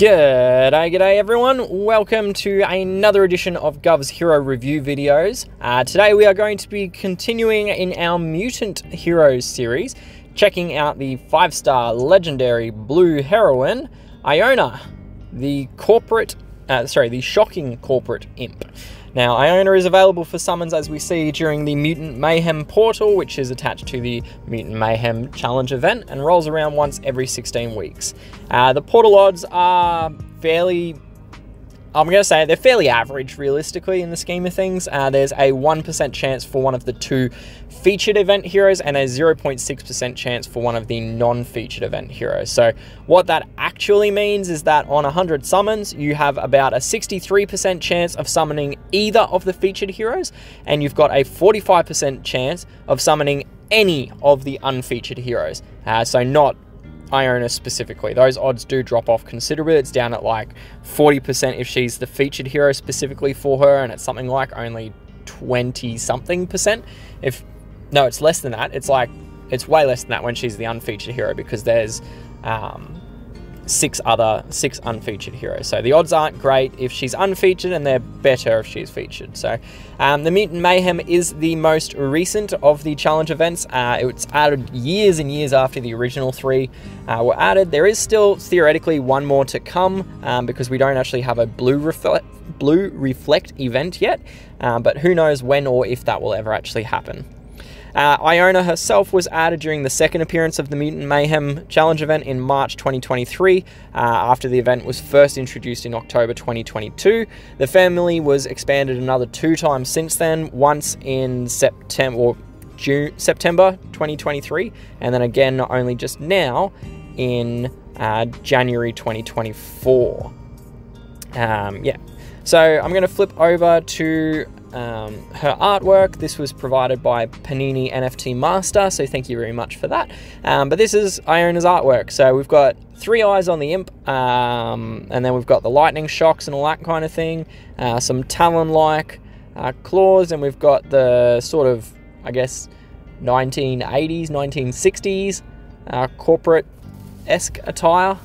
G'day everyone, welcome to another edition of Guvs Hero Review videos. Today we are going to be continuing in our Mutant Heroes series, checking out the 5-star legendary blue heroine, Iona, the Shocking Corporate Imp. Now, Iona is available for summons as we see during the Mutant Mayhem portal, which is attached to the Mutant Mayhem Challenge Event and rolls around once every 16 weeks. The portal odds are fairly, I'm going to say they're fairly average realistically in the scheme of things. There's a 1% chance for one of the 2 featured event heroes and a 0.6% chance for one of the non-featured event heroes. So what that actually means is that on 100 summons, you have about a 63% chance of summoning either of the featured heroes, and you've got a 45% chance of summoning any of the unfeatured heroes. So not Iona specifically. Those odds do drop off considerably. It's down at like 40% if she's the featured hero specifically for her, and it's something like only 20-something%. No, it's less than that. It's way less than that when she's the unfeatured hero, because there's 6 unfeatured heroes. So the odds aren't great if she's unfeatured, and they're better if she's featured. So the Mutant Mayhem is the most recent of the challenge events. It was added years and years after the original 3 were added. There is still theoretically one more to come, because we don't actually have a blue reflect event yet, but who knows when or if that will ever actually happen. Iona herself was added during the second appearance of the Mutant Mayhem Challenge Event in March 2023, after the event was first introduced in October 2022. The family was expanded another 2 times since then, once in September 2023, and then again only just now in January 2024. Yeah, so I'm going to flip over to her artwork. This was provided by Panini NFT Master, so thank you very much for that. But this is Iona's artwork. So we've got 3 eyes on the imp, and then we've got the lightning shocks and all that kind of thing, some talon-like claws, and we've got the sort of, I guess, 1980s, 1960s corporate-esque attire.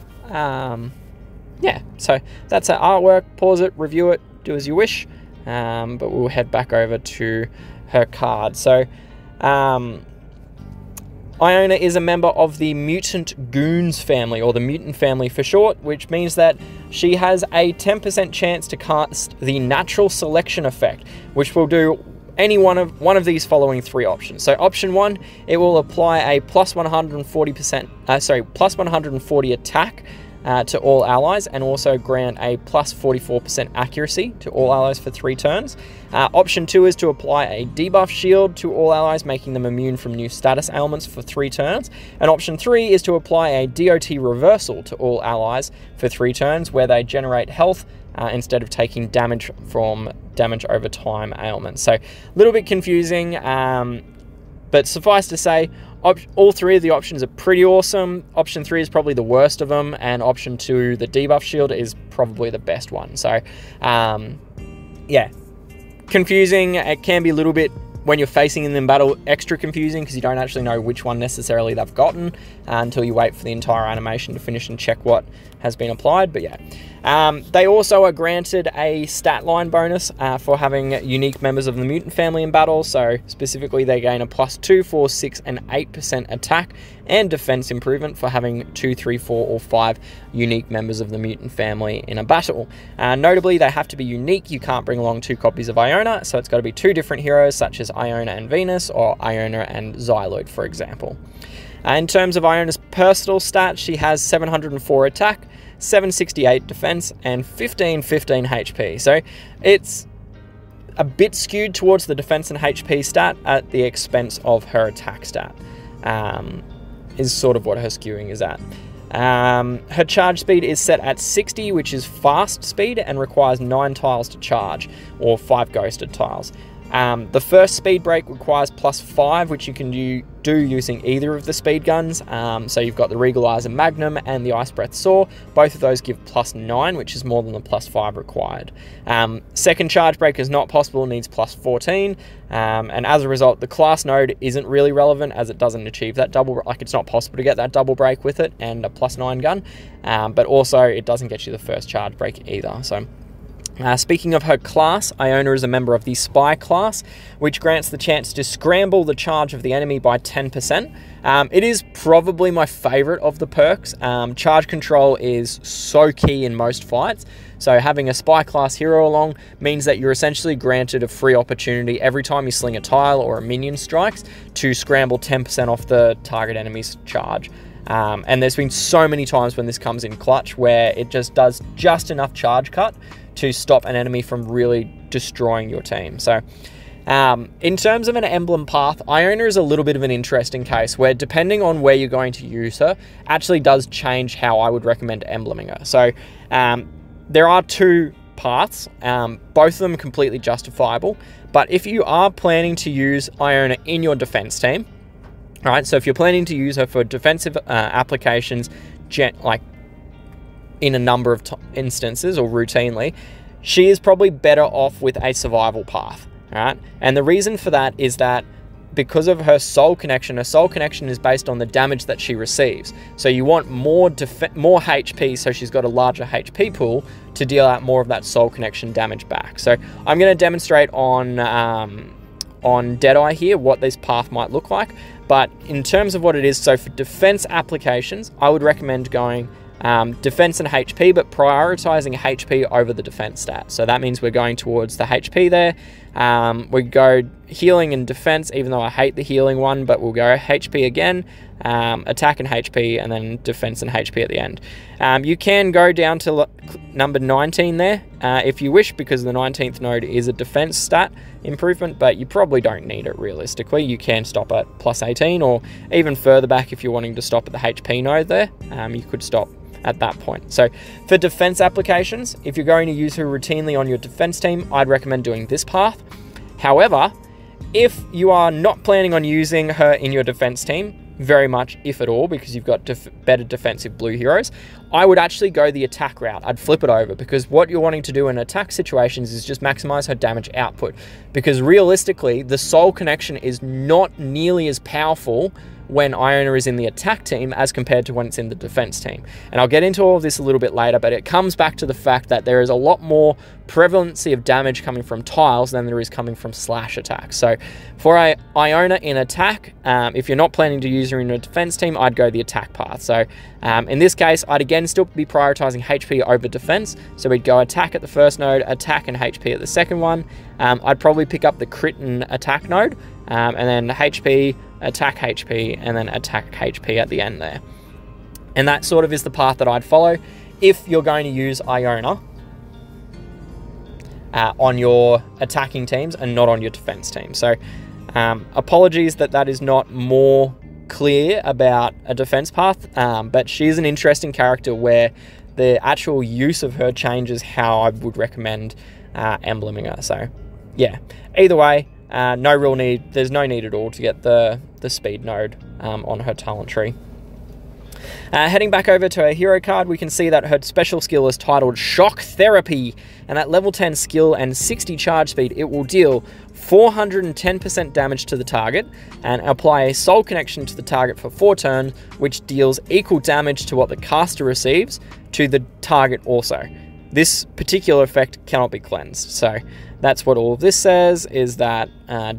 Yeah, so that's her artwork. Pause it, review it, do as you wish. But we'll head back over to her card. So, Iona is a member of the Mutant Goons family, or the Mutant family for short, which means that she has a 10% chance to cast the natural selection effect, which will do any one of these following 3 options. So option 1, it will apply a plus 140 attack to all allies, and also grant a plus 44% accuracy to all allies for 3 turns. Option 2 is to apply a debuff shield to all allies, making them immune from new status ailments for 3 turns. And option 3 is to apply a DOT reversal to all allies for 3 turns, where they generate health instead of taking damage from damage over time ailments. So a little bit confusing, but suffice to say, all 3 of the options are pretty awesome. Option 3 is probably the worst of them, and option 2, the debuff shield, is probably the best one. So, yeah, confusing. It can be a little bit, when you're facing them in battle, extra confusing, because you don't actually know which one necessarily they've gotten until you wait for the entire animation to finish and check what has been applied. But yeah, they also are granted a stat line bonus for having unique members of the Mutant family in battle. So specifically, they gain a plus 2, 4, 6, and 8% attack and defense improvement for having 2, 3, 4, or 5 unique members of the Mutant family in a battle. Notably, they have to be unique. You can't bring along 2 copies of Iona, so it's got to be 2 different heroes, such as Iona and Venus, or Iona and Xyloid, for example. In terms of Iona's personal stats, she has 704 attack, 768 defense, and 1515 HP. So it's a bit skewed towards the defense and HP stat at the expense of her attack stat, is sort of what her skewing is at. Her charge speed is set at 60, which is fast speed and requires 9 tiles to charge, or 5 ghosted tiles. The first speed break requires +5, which you can do using either of the speed guns. So you've got the Regal Eyes and Magnum and the Ice Breath Saw. Both of those give +9, which is more than the +5 required. Second charge break is not possible, needs +14. And as a result, the class node isn't really relevant as it doesn't achieve that double, like it's not possible to get that double break with it and a +9 gun. But also it doesn't get you the first charge break either. So speaking of her class, Iona is a member of the Spy class, which grants the chance to scramble the charge of the enemy by 10%. It is probably my favorite of the perks. Charge control is so key in most fights. So having a Spy class hero along means that you're essentially granted a free opportunity every time you sling a tile or a minion strikes to scramble 10% off the target enemy's charge. And there's been so many times when this comes in clutch where it just does just enough charge cut to stop an enemy from really destroying your team. So in terms of an emblem path, Iona is a little bit of an interesting case where depending on where you're going to use her actually does change how I would recommend embleming her. So there are two paths, both of them completely justifiable, but if you are planning to use Iona in your defense team, all right, so if you're planning to use her for defensive applications, like in a number of instances or routinely, she is probably better off with a survival path, all right? And the reason for that is that because of her soul connection is based on the damage that she receives. So you want more HP, so she's got a larger HP pool to deal out more of that soul connection damage back. So I'm going to demonstrate on Deadeye here what this path might look like. But in terms of what it is, so for defense applications, I would recommend going defense and HP, but prioritizing HP over the defense stat. So that means we're going towards the HP there. We go healing and defense, even though I hate the healing one, but we'll go HP again, attack and HP, and then defense and HP at the end. You can go down to number 19 there if you wish, because the 19th node is a defense stat improvement, but you probably don't need it realistically. You can stop at +18, or even further back if you're wanting to stop at the HP node there. You could stop at that point. So for defense applications, if you're going to use her routinely on your defense team, I'd recommend doing this path. However, if you are not planning on using her in your defense team, very much, if at all, because you've got better defensive blue heroes, I would actually go the attack route. I'd flip it over, because what you're wanting to do in attack situations is just maximize her damage output, because realistically, the soul connection is not nearly as powerful when Iona is in the attack team as compared to when it's in the defense team. And I'll get into all of this a little bit later, but it comes back to the fact that there is a lot more prevalency of damage coming from tiles than there is coming from slash attacks. So for Iona in attack, if you're not planning to use her in a defense team, I'd go the attack path. So in this case, I'd again still be prioritizing HP over defense. So we'd go attack at the first node, attack and HP at the second one. I'd probably pick up the crit and attack node, and then HP, attack HP, and then attack HP at the end there. And that sort of is the path that I'd follow if you're going to use Iona on your attacking teams and not on your defense team. So apologies that is not more clear about a defense path, but she's an interesting character where the actual use of her changes how I would recommend embleming her. So yeah, either way, no real need, there's no need at all to get the speed node on her talent tree. Heading back over to her hero card, we can see that her special skill is titled Shock Therapy, and at level 10 skill and 60 charge speed, it will deal 410% damage to the target and apply a soul connection to the target for 4 turns, which deals equal damage to what the caster receives to the target also. This particular effect cannot be cleansed. So that's what all of this says, is that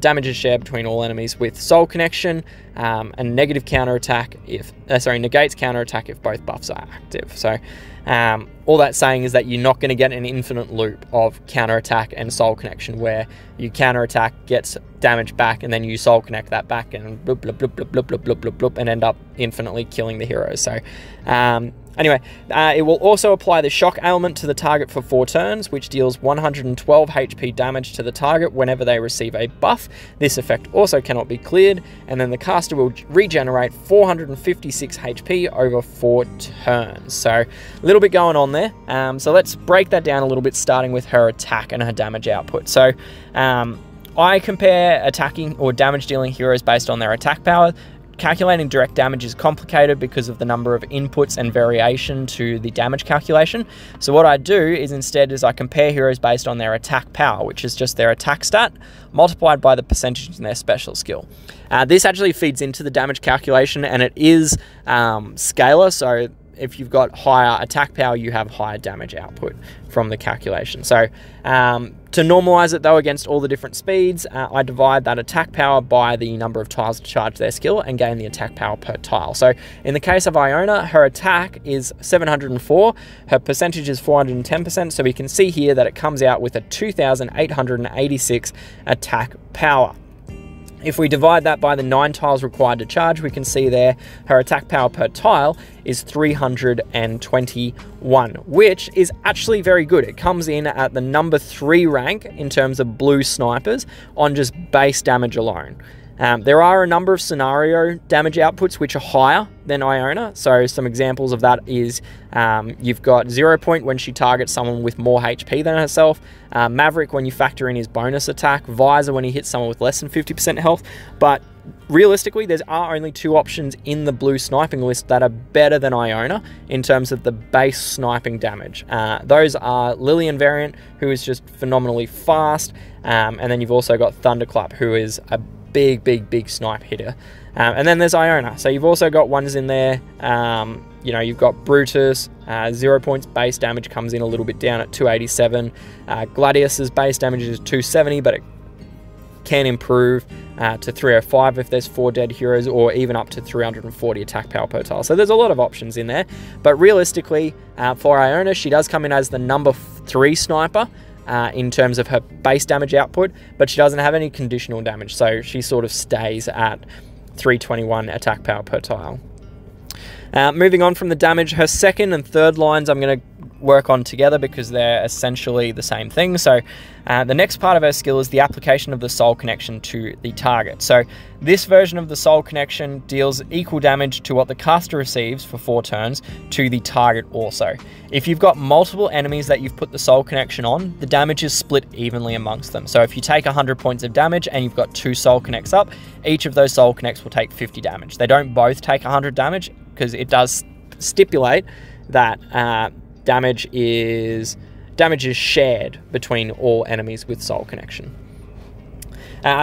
damage is shared between all enemies with soul connection, and negative counterattack if, negates counterattack if both buffs are active. So all that's saying is that you're not going to get an infinite loop of counterattack and soul connection where you counterattack, gets damage back, and then you soul connect that back and bloop, bloop, bloop, bloop, bloop, bloop, bloop, bloop, bloop, and end up infinitely killing the heroes. So anyway, it will also apply the shock ailment to the target for 4 turns, which deals 112 HP damage to the target whenever they receive a buff. This effect also cannot be cleared, and then the caster will regenerate 456 HP over 4 turns. So a little bit going on there. So let's break that down a little bit, starting with her attack and her damage output. So I compare attacking or damage dealing heroes based on their attack power. Calculating direct damage is complicated because of the number of inputs and variation to the damage calculation. So what I do is instead I compare heroes based on their attack power, which is just their attack stat multiplied by the percentage in their special skill. This actually feeds into the damage calculation, and it is scalar, so if you've got higher attack power, you have higher damage output from the calculation. So to normalize it though against all the different speeds, I divide that attack power by the number of tiles to charge their skill and gain the attack power per tile. So in the case of Iona, her attack is 704, her percentage is 410%, so we can see here that it comes out with a 2,886 attack power. If we divide that by the 9 tiles required to charge, we can see there her attack power per tile is 321, which is actually very good. It comes in at the number 3 rank in terms of blue snipers on just base damage alone. There are a number of scenario damage outputs which are higher than Iona. So some examples of that is you've got 0 Point when she targets someone with more HP than herself, Maverick when you factor in his bonus attack, Visor when he hits someone with less than 50% health. But realistically, there are only 2 options in the blue sniping list that are better than Iona in terms of the base sniping damage. Those are Lillian variant, who is just phenomenally fast, and then you've also got Thunderclap, who is a big snipe hitter, and then there's Iona. So you've also got ones in there, you know, you've got Brutus, 0 points base damage comes in a little bit down at 287, Gladius's base damage is 270, but it can improve to 305 if there's 4 dead heroes, or even up to 340 attack power per tile. So there's a lot of options in there, but realistically for Iona, she does come in as the number 3 sniper in terms of her base damage output, but she doesn't have any conditional damage, so she sort of stays at 321 attack power per tile. Moving on from the damage, her second and third lines I'm going to work on together because they're essentially the same thing. So the next part of her skill is the application of the soul connection to the target. So this version of the soul connection deals equal damage to what the caster receives for 4 turns to the target also. If you've got multiple enemies that you've put the soul connection on, the damage is split evenly amongst them. So if you take 100 points of damage and you've got 2 soul connects up, each of those soul connects will take 50 damage. They don't both take 100 damage because it does stipulate that damage is shared between all enemies with soul connection.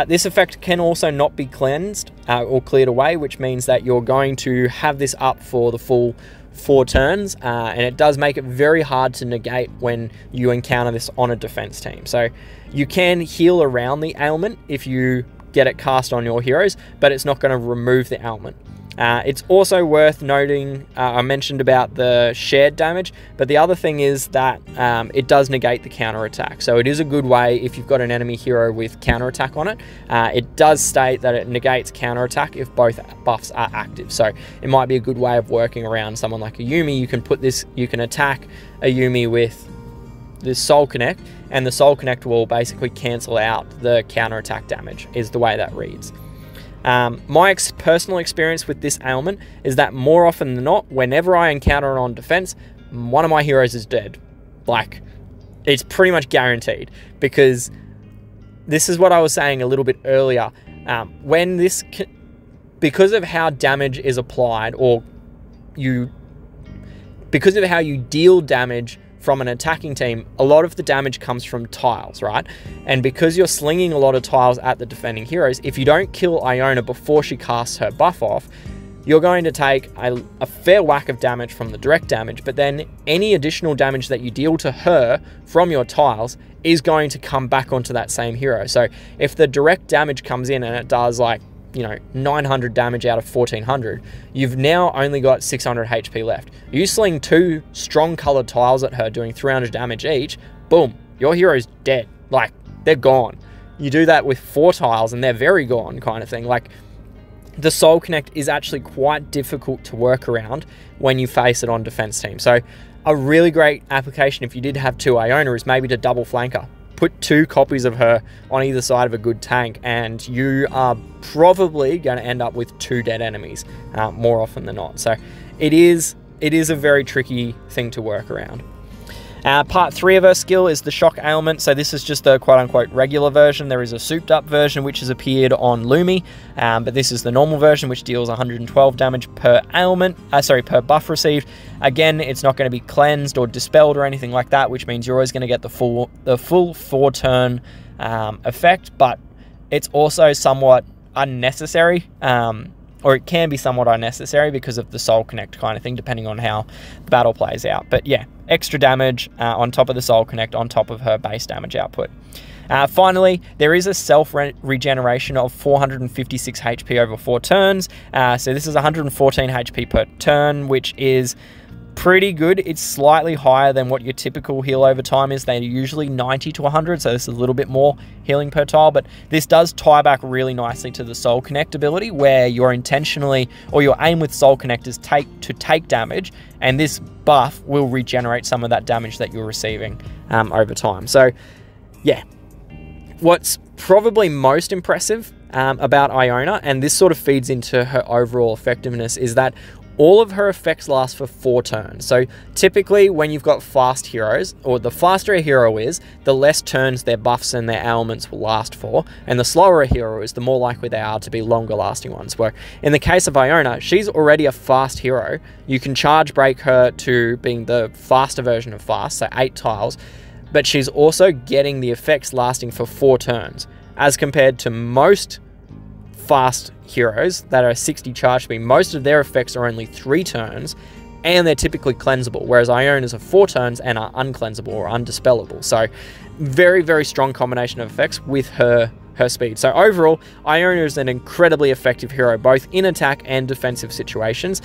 This effect can also not be cleansed or cleared away, which means that you're going to have this up for the full 4 turns, and it does make it very hard to negate when you encounter this on a defense team. So you can heal around the ailment if you get it cast on your heroes, but it's not going to remove the ailment. It's also worth noting, I mentioned about the shared damage, but the other thing is that it does negate the counterattack. So it is a good way if you've got an enemy hero with counterattack on it. It does state that it negates counterattack if both buffs are active. So it might be a good way of working around someone like a Yumi. You can put this, you can attack a Yumi with this Soul Connect, and the Soul Connect will basically cancel out the counterattack damage, is the way that reads. My personal experience with this ailment is that more often than not, whenever I encounter it on defense, one of my heroes is dead. Like, it's pretty much guaranteed, because this is what I was saying a little bit earlier. Because of how damage is applied, or because of how you deal damage from an attacking team, a lot of the damage comes from tiles, right? And because you're slinging a lot of tiles at the defending heroes, if you don't kill Iona before she casts her buff off, you're going to take a fair whack of damage from the direct damage, but then any additional damage that you deal to her from your tiles is going to come back onto that same hero. So if the direct damage comes in and it does, like, you know, 900 damage out of 1400, you've now only got 600 HP left. You sling 2 strong colored tiles at her doing 300 damage each, boom, your hero's dead. Like, they're gone. You do that with 4 tiles and they're very gone, kind of thing. Like, the Soul Connect is actually quite difficult to work around when you face it on defense team. So a really great application if you did have 2 Iona is maybe to double flank her. Put 2 copies of her on either side of a good tank, and you are probably going to end up with 2 dead enemies more often than not. So it is a very tricky thing to work around. Part 3 of her skill is the shock ailment, so this is just the quote-unquote regular version. There is a souped up version which has appeared on Lumi, but this is the normal version which deals 112 damage per ailment, per buff received. Again, it's not going to be cleansed or dispelled or anything like that, which means you're always going to get the full 4-turn effect, but it's also somewhat unnecessary, or it can be somewhat unnecessary because of the Soul Connect kind of thing, depending on how the battle plays out. But yeah, extra damage on top of the Soul Connect, on top of her base damage output. Finally, there is a self-regeneration of 456 HP over 4 turns. So this is 114 HP per turn, which is pretty good. It's slightly higher than what your typical heal over time is. They're usually 90 to 100, so this is a little bit more healing per tile, but this does tie back really nicely to the Soul Connect ability, where you're intentionally, or your aim with Soul Connect is to take damage, and this buff will regenerate some of that damage that you're receiving over time. So yeah, what's probably most impressive about Iona, and this sort of feeds into her overall effectiveness, is that all of her effects last for 4 turns. So typically when you've got fast heroes, or the faster a hero is, the less turns their buffs and their ailments will last for, and the slower a hero is, the more likely they are to be longer lasting ones. Where in the case of Iona, she's already a fast hero. You can charge break her to being the faster version of fast, so 8 tiles, but she's also getting the effects lasting for 4 turns, as compared to most fast heroes that are 60 charge speed. Most of their effects are only 3 turns, and they're typically cleansable, whereas Iona's are 4 turns and are uncleansable or undispellable. So very, very strong combination of effects with her speed. So overall, Iona is an incredibly effective hero, both in attack and defensive situations.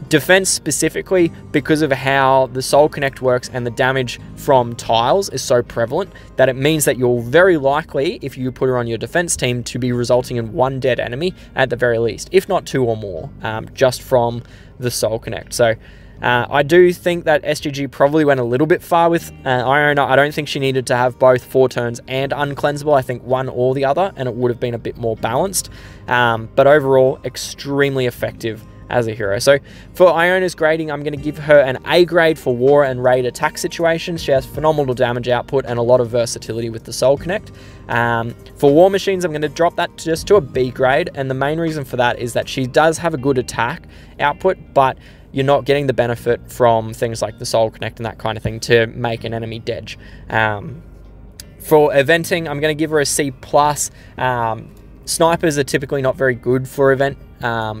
Defense specifically, because of how the Soul Connect works and the damage from tiles is so prevalent, that it means that you're very likely, if you put her on your defense team, to be resulting in 1 dead enemy at the very least, if not 2 or more, just from the Soul Connect. So I do think that SGG probably went a little bit far with Iona. I don't think she needed to have both 4 turns and uncleansable. I think one or the other, and it would have been a bit more balanced. But overall, extremely effective as a hero. So for Iona's grading, I'm going to give her an A grade for war and raid attack situations. She has phenomenal damage output and a lot of versatility with the Soul Connect. For war machines, I'm going to drop that just to a B grade, and the main reason for that is that she does have a good attack output, but you're not getting the benefit from things like the Soul Connect and that kind of thing to make an enemy dead. For eventing, I'm going to give her a C+. Snipers are typically not very good for event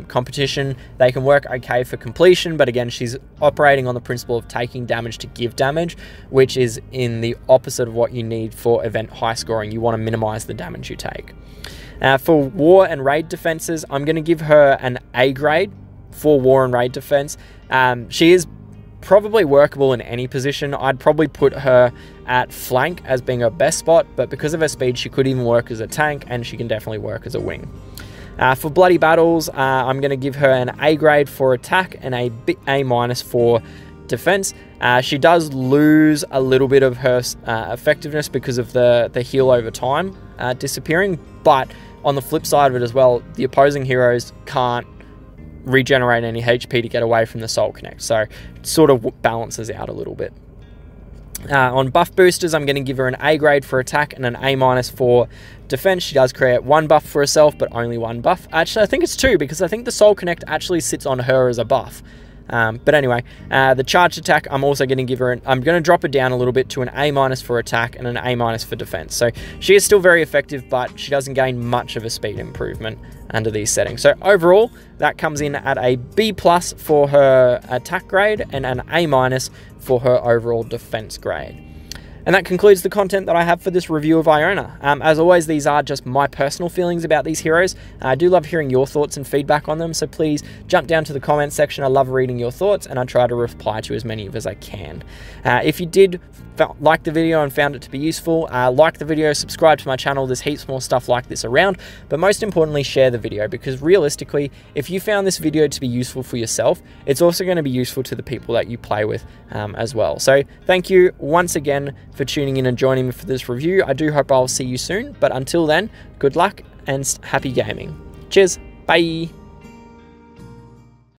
competition. They can work okay for completion, but again, she's operating on the principle of taking damage to give damage, which is in the opposite of what you need for event high scoring. You want to minimize the damage you take. For war and raid defenses, I'm going to give her an A grade for war and raid defense. She is probably workable in any position. I'd probably put her at flank as being her best spot, but because of her speed, she could even work as a tank, and she can definitely work as a wing. For bloody battles, I'm going to give her an A grade for attack and A- for defense. She does lose a little bit of her effectiveness because of the heal over time disappearing, but on the flip side of it as well, the opposing heroes can't regenerate any HP to get away from the Soul Connect, so it sort of balances out a little bit. On buff boosters, I'm going to give her an A grade for attack and an A- for defense. She does create 1 buff for herself, but only 1 buff. Actually, I think it's 2, because I think the Soul Connect actually sits on her as a buff. But anyway, the charged attack, I'm also going to give her I'm going to drop her down a little bit to an A- for attack and an A- for defense. So she is still very effective, but she doesn't gain much of a speed improvement under these settings. So overall, that comes in at a B+ for her attack grade and an A- for her overall defense grade. And that concludes the content that I have for this review of Iona. As always, these are just my personal feelings about these heroes. I do love hearing your thoughts and feedback on them, so please jump down to the comments section. I love reading your thoughts, and I try to reply to as many of as I can. If you did like the video and found it to be useful, like the video, subscribe to my channel. There's heaps more stuff like this around, but most importantly, share the video, because realistically, if you found this video to be useful for yourself, it's also going to be useful to the people that you play with as well. So thank you once again for tuning in and joining me for this review. I do hope I'll see you soon, but until then, good luck and happy gaming. Cheers, bye!